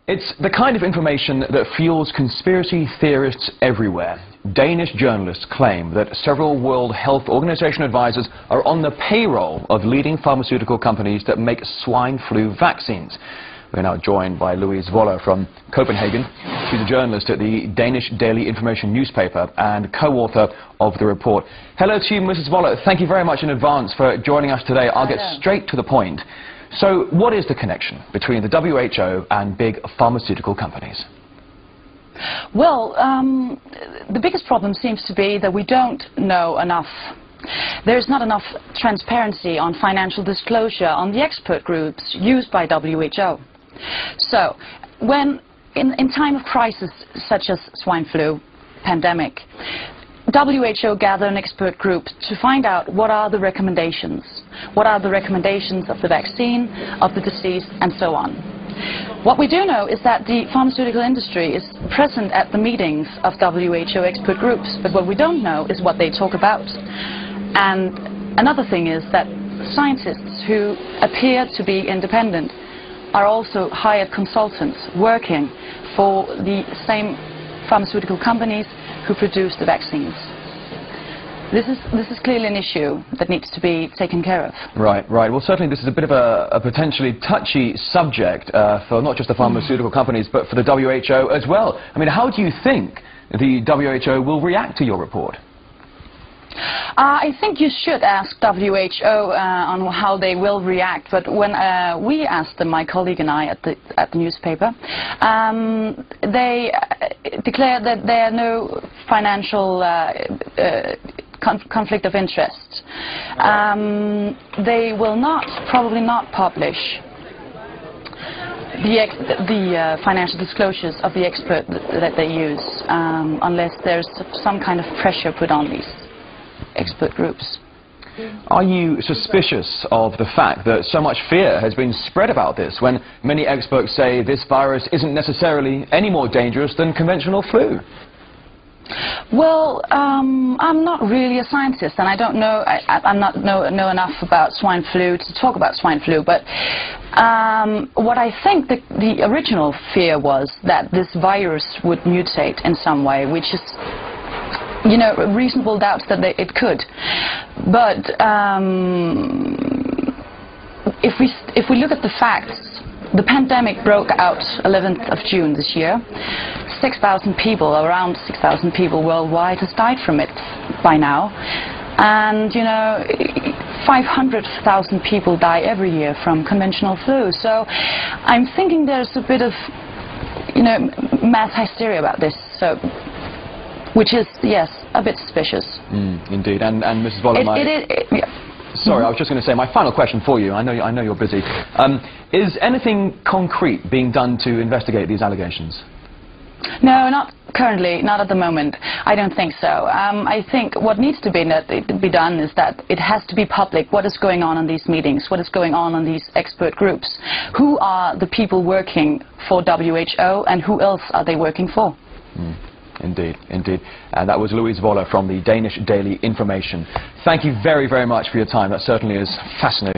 It's the kind of information that fuels conspiracy theorists everywhere. Danish journalists claim that several World Health Organization advisors are on the payroll of leading pharmaceutical companies that make swine flu vaccines. We're now joined by Louise Voller from Copenhagen. She's a journalist at the Danish Daily Information newspaper and co-author of the report. Hello to you, Mrs. Voller. Thank you very much in advance for joining us today. I'll get straight to the point. So, what is the connection between the WHO and big pharmaceutical companies? Well, the biggest problem seems to be that we don't know enough. There's not enough transparency on financial disclosure on the expert groups used by WHO. So, when in time of crisis such as swine flu pandemic, WHO gather an expert group to find out what are the recommendations. What are the recommendations of the vaccine, of the disease, and so on. What we do know is that the pharmaceutical industry is present at the meetings of WHO expert groups, but what we don't know is what they talk about. And another thing is that scientists who appear to be independent are also hired consultants working for the same pharmaceutical companies who produce the vaccines. This is clearly an issue that needs to be taken care of. Right. Well, certainly this is a bit of a potentially touchy subject for not just the pharmaceutical companies, but for the WHO as well. I mean, how do you think the WHO will react to your report? I think you should ask WHO on how they will react, but when we asked them, my colleague and I at the newspaper, they declared that there are no financial conflict of interest. They will probably not publish the financial disclosures of the expert that they use unless there's some kind of pressure put on these expert groups. Are you suspicious of the fact that so much fear has been spread about this when many experts say this virus isn't necessarily any more dangerous than conventional flu? Well, I'm not really a scientist, and I don't know. I'm not know enough about swine flu to talk about swine flu. But what I think the original fear was that this virus would mutate in some way, which is, you know, reasonable doubts that it could. But if we look at the facts, the pandemic broke out 11th of June this year. 6,000 people, around 6,000 people worldwide has died from it by now. And, you know, 500,000 people die every year from conventional flu. So I'm thinking there's a bit of, you know, mass hysteria about this. So, which is, yes, a bit suspicious. Indeed. And Mrs. Voller, sorry, I was just going to say, my final question for you, I know you're busy. Is anything concrete being done to investigate these allegations? No, not currently, not at the moment. I don't think so. I think what needs to be done is that it has to be public what is going on in these meetings, what is going on in these expert groups. Who are the people working for WHO and who else are they working for? Indeed. And that was Louise Voller from the Danish Daily Information. Thank you very, very much for your time. That certainly is fascinating.